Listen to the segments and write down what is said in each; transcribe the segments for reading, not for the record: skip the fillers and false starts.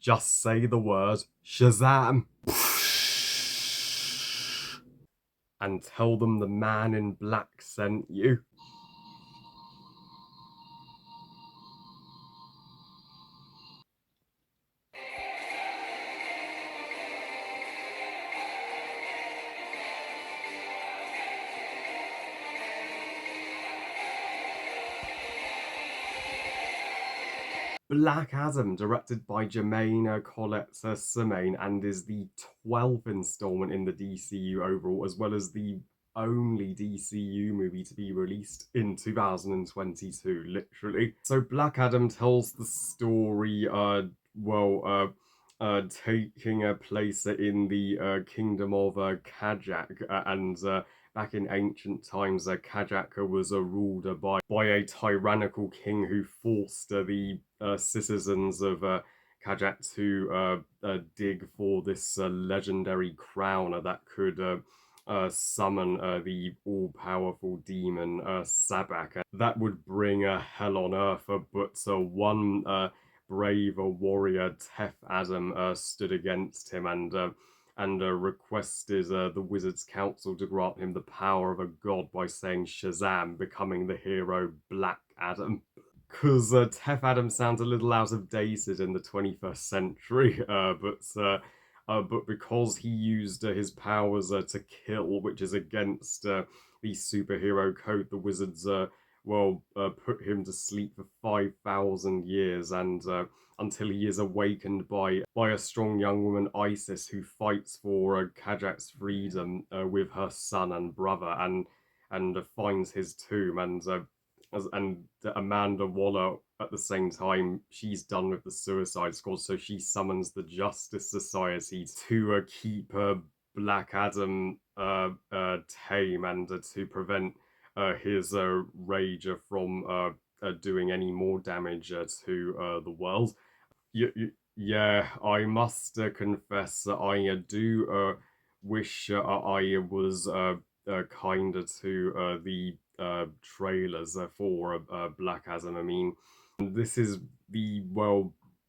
Just say the word Shazam and tell them the man in black sent you. Black Adam, directed by Jermaine Colette Semaine, and is the 12th installment in the DCU overall, as well as the only DCU movie to be released in 2022, literally. So Black Adam tells the story, taking a place in the kingdom of Kajak, and back in ancient times, Kajak was ruled by a tyrannical king who forced the citizens of Kajak to dig for this legendary crown that could summon the all-powerful demon Sabak. That would bring hell on earth, but one brave warrior, Tef Adam, stood against him and requested the Wizard's Council to grant him the power of a god by saying Shazam, becoming the hero Black Adam. Because Tef Adam sounds a little out of dated in the 21st century, but because he used his powers to kill, which is against the superhero code, the Wizards put him to sleep for 5,000 years and until he is awakened by a strong young woman, Isis, who fights for Kajak's freedom with her son and brother and finds his tomb and Amanda Waller at the same time, she's done with the Suicide Squad, so she summons the Justice Society to keep Black Adam tame and to prevent his rage from doing any more damage to the world. Yeah, I must confess that I do wish I was kinder to the trailers for Black Adam. I mean, this is the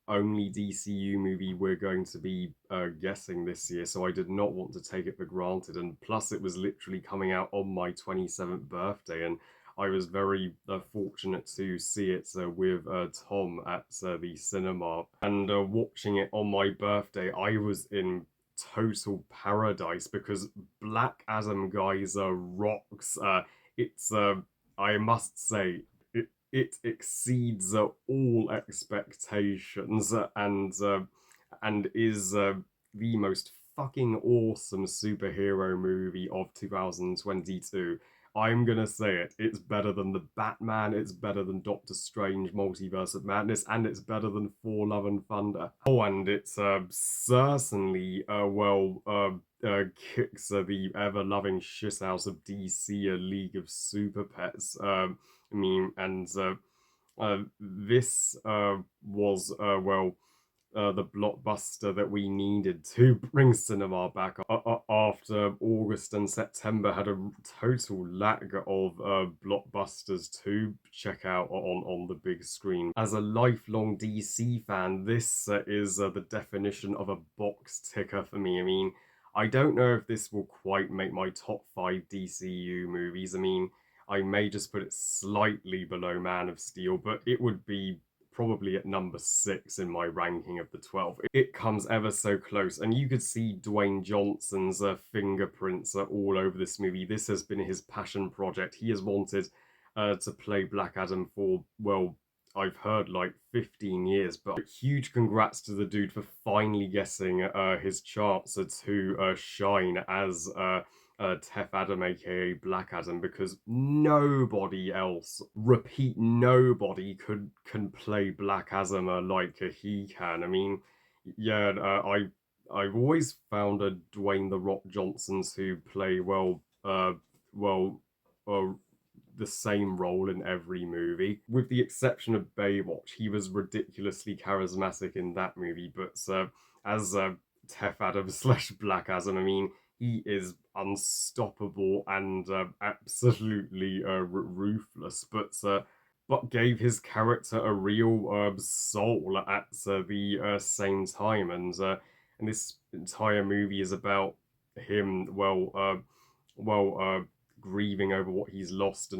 only DCU movie we're going to be guessing this year, so I did not want to take it for granted. And plus, it was literally coming out on my 27th birthday, and I was very fortunate to see it with Tom at the cinema. And watching it on my birthday, I was in total paradise because Black Adam, guys, rocks. It's I must say it exceeds all expectations and is the most fucking awesome superhero movie of 2022. I'm gonna say it. It's better than the Batman. It's better than Doctor Strange: Multiverse of Madness, and it's better than Thor: Love and Thunder. Oh, and it's certainly kicks the ever-loving shit out of DC, a League of Super Pets. I mean, and this was the blockbuster that we needed to bring cinema back after August and September had a total lack of blockbusters to check out on the big screen. As a lifelong DC fan, this is the definition of a box ticker for me. I mean, I don't know if this will quite make my top 5 DCU movies. I mean, I may just put it slightly below Man of Steel, but it would be probably at number 6 in my ranking of the 12. It comes ever so close, and you could see Dwayne Johnson's fingerprints all over this movie. This has been his passion project. He has wanted to play Black Adam for, I've heard like 15 years, but huge congrats to the dude for finally guessing his chance to shine as Tef Adam, aka Black Adam, because nobody else, repeat, nobody can play Black Adam like he can. I mean, yeah, I've always found Dwayne the Rock Johnson to play well, uh, the same role in every movie, with the exception of Baywatch. He was ridiculously charismatic in that movie, but as Tef Adam slash Black Adam, I mean, he is unstoppable and absolutely ruthless. But but gave his character a real soul at the same time. And this entire movie is about him, grieving over what he's lost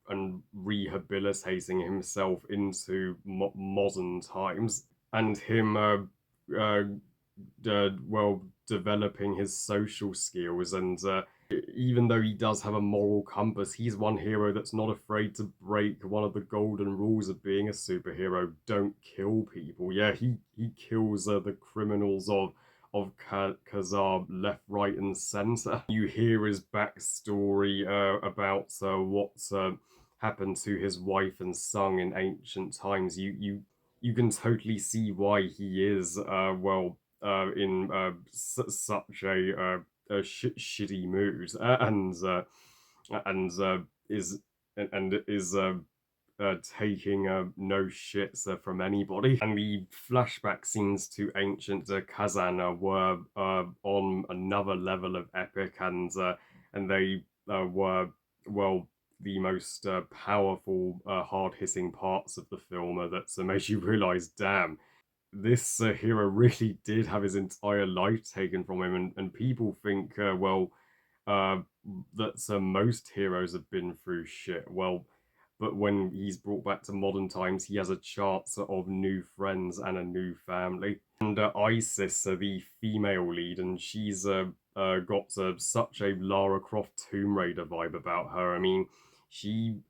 and rehabilitating himself into modern times, and him uh, developing his social skills. And even though he does have a moral compass, he's one hero that's not afraid to break one of the golden rules of being a superhero: don't kill people. Yeah, he kills the criminals of Kazar left, right, and center. You hear his backstory about what happened to his wife and son in ancient times. You can totally see why he is in such a shitty mood, and is is taking no shits from anybody. And the flashback scenes to ancient Kazan were on another level of epic, and they were, well, the most powerful, hard-hitting parts of the film that made you realize, damn, this hero really did have his entire life taken from him. And people think, uh, that most heroes have been through shit. Well, but when he's brought back to modern times, he has a chance of new friends and a new family. And Isis, the female lead, and she's got such a Lara Croft Tomb Raider vibe about her. I mean, she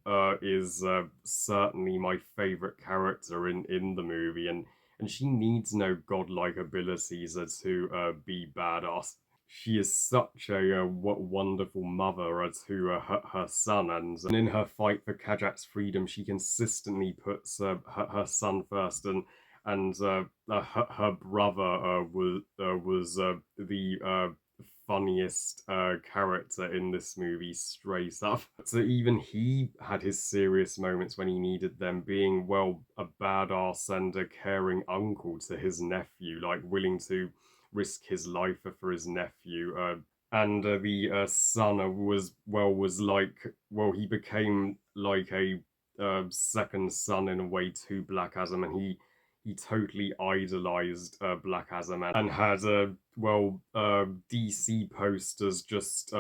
is certainly my favorite character in the movie, and she needs no godlike abilities to be badass. She is such a wonderful mother to her son, and in her fight for Kajak's freedom, she consistently puts her son first, and her brother was the funniest character in this movie, straight up. So even he had his serious moments when he needed them, being, well, a badass and a caring uncle to his nephew, like willing to risk his life for his nephew. And the son was like, well, he became like a second son in a way to Black Adam, and he totally idolized Black Adam, and had DC posters just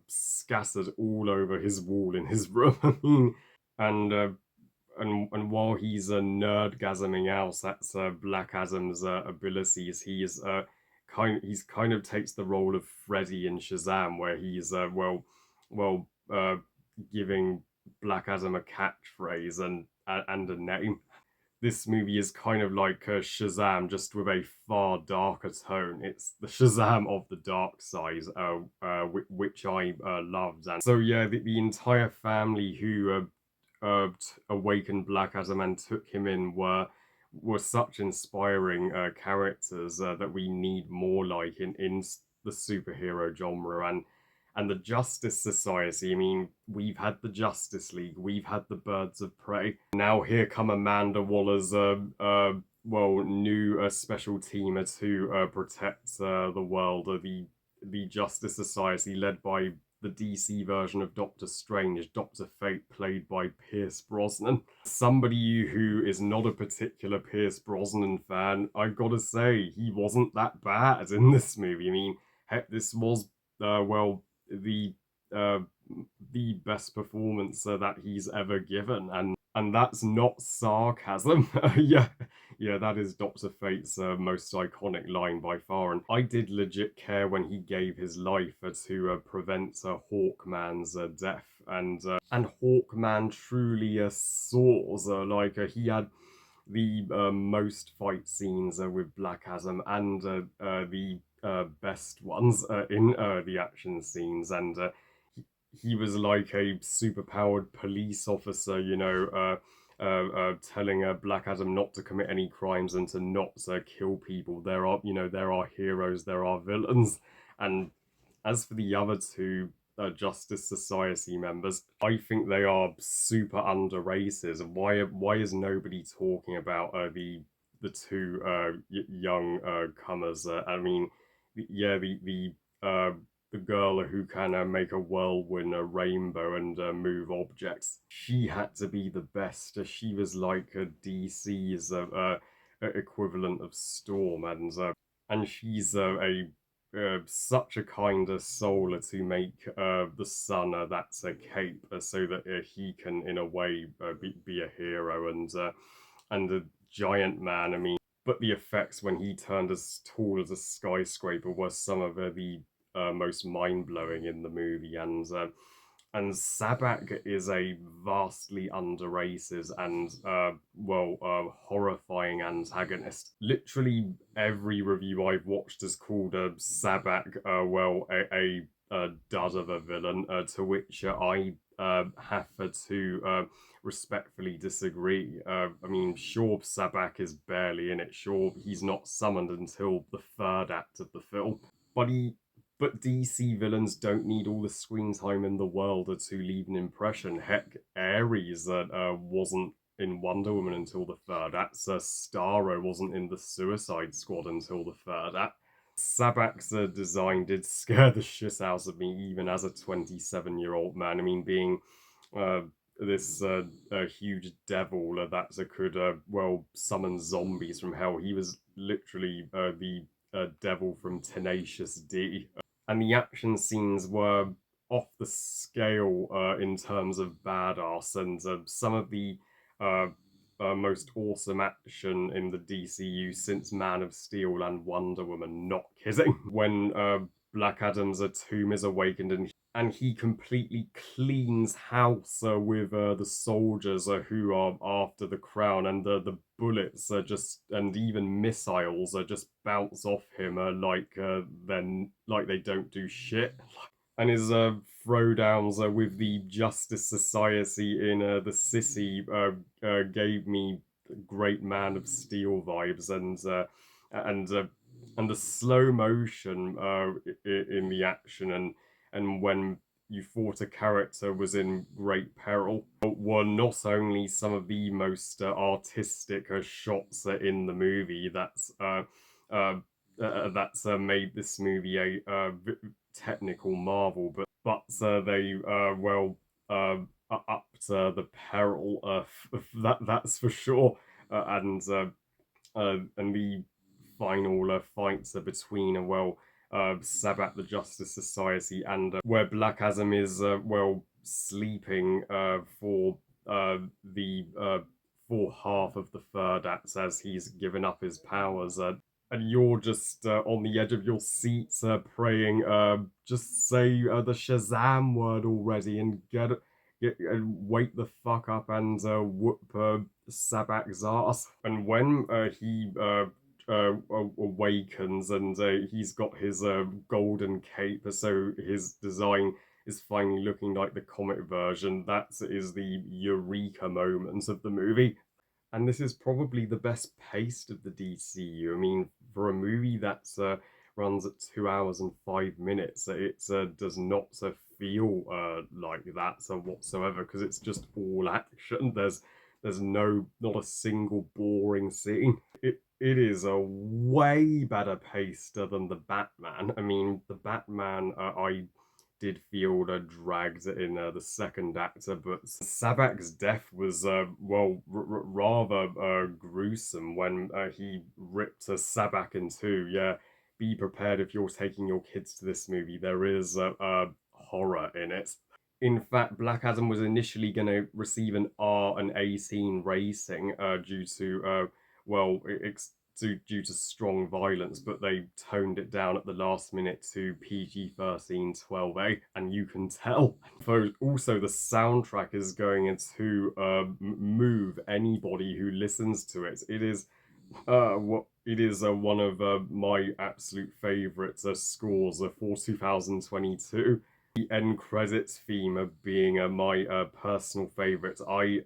scattered all over his wall in his room. I mean, and and while he's a nerdgasming out at Black Adam's abilities, he's kind of takes the role of Freddy in Shazam, where he's well giving Black Adam a catchphrase and a name. This movie is kind of like Shazam, just with a far darker tone. It's the Shazam of the dark side, which I loved. And so yeah, the entire family who awakened Black Adam and took him in were such inspiring characters that we need more like in the superhero genre. And the Justice Society. I mean, we've had the Justice League, we've had the Birds of Prey. Now here come Amanda Waller's new special team to protect the world. The Justice Society, led by the DC version of Doctor Strange, Doctor Fate, played by Pierce Brosnan. Somebody who is not a particular Pierce Brosnan fan, I've got to say, he wasn't that bad in this movie. I mean, heck, this was, the uh, the best performance that he's ever given, and that's not sarcasm. Yeah, yeah, that is Doctor Fate's most iconic line by far, and I did legit care when he gave his life to prevent Hawkman's death, and Hawkman truly soars. He had the most fight scenes with Black Adam, and the best ones in the action scenes, and he was like a superpowered police officer, telling Black Adam not to commit any crimes and to not kill people. There are heroes, there are villains, and as for the other two Justice Society members, I think they are super underrated. Why is nobody talking about the two young comers? I mean, yeah, the the girl who can make a whirlwind, a rainbow, and move objects. She had to be the best. She was like a DC's equivalent of Storm, and she's such a kind of soul to make the sun that's a cape so that he can in a way be a hero and a giant man. I mean, but the effects when he turned as tall as a skyscraper were some of the most mind blowing in the movie, and Sabak is a vastly underrated and horrifying antagonist. Literally every review I've watched has called Sabak a dud of a villain. To which I have to respectfully disagree. I mean, sure, Sabak is barely in it. Sure, he's not summoned until the third act of the film, but DC villains don't need all the screen time in the world to leave an impression. Heck, Ares wasn't in Wonder Woman until the third act. Starro wasn't in the Suicide Squad until the third act. Sabak's design did scare the shit out of me, even as a 27-year-old man. I mean, being uh, this huge devil that could summon zombies from hell. He was literally the devil from Tenacious D, and the action scenes were off the scale in terms of badass, and some of the uh, most awesome action in the DCU since Man of Steel and Wonder Woman. Not kidding. When Black Adam's tomb is awakened and he completely cleans house with the soldiers who are after the crown, and the bullets are just, and even missiles are just bounce off him then like they don't do shit. And his throwdowns with the Justice Society in the city gave me great Man of Steel vibes, and uh, and the slow motion in the action, and when you thought a character was in great peril, were not only some of the most artistic shots in the movie uh, that's made this movie a technical marvel, but they upped the peril. That's for sure. And the final fights between Sabat the Justice Society and where Black Adam is sleeping the for half of the third act as he's given up his powers. And you're just on the edge of your seats praying, just say the Shazam word already and wake the fuck up and whoop Sabak's ass. And when he awakens and he's got his golden cape, so his design is finally looking like the comic version, that is the eureka moment of the movie. And this is probably the best paced of the DCU. I mean, for a movie that runs at 2 hours and 5 minutes, it does not feel like that whatsoever, because it's just all action. There's not a single boring scene. It is a way better paced than the Batman. I mean, the Batman I did feel dragged in the second act, but Sabak's death was rather gruesome when he ripped Sabak in two. Yeah, be prepared if you're taking your kids to this movie. There is horror in it. In fact, Black Adam was initially going to receive an R and 18 rating due to due to strong violence, but they toned it down at the last minute to PG-13 12A, and you can tell. Also, the soundtrack is going to move anybody who listens to it. It is one of my absolute favourite scores for 2022. The end credits theme of being my personal favourite. I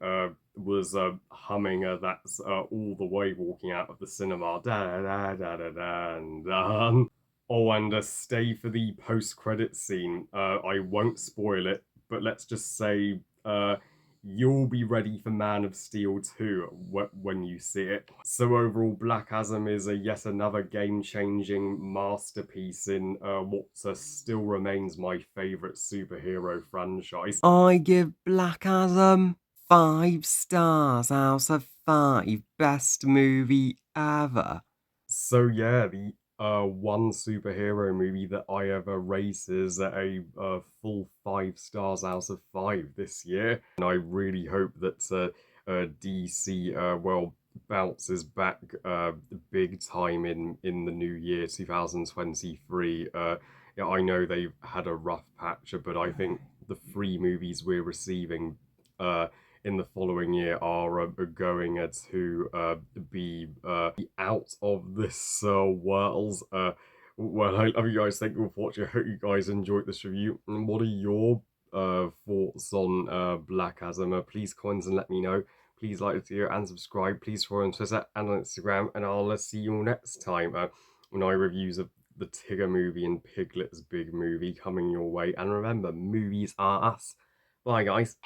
was humming that's all the way walking out of the cinema. Da da da da da da. Oh, and stay for the post-credit scene. I won't spoil it, but let's just say you'll be ready for Man of Steel 2 when you see it. So overall, Black Adam is yet another game-changing masterpiece in what still remains my favourite superhero franchise. I give Black Adam 5 stars out of 5. Best movie ever. So yeah, the one superhero movie that I ever rate is full 5 stars out of 5 this year, and I really hope that DC bounces back big time in the new year 2023. Yeah, I know they've had a rough patch, but I think the 3 movies we're receiving uh in the following year are going to be out of this world. Well, I love you guys. Thank you for watching. I hope you guys enjoyed this review. And what are your thoughts on Black Adam? Please comment and let me know. Please like the video and subscribe. Please follow on Twitter and on Instagram. And I'll see you all next time when I reviews of the Tigger movie and Piglet's big movie coming your way. And remember, movies are us. Bye, guys.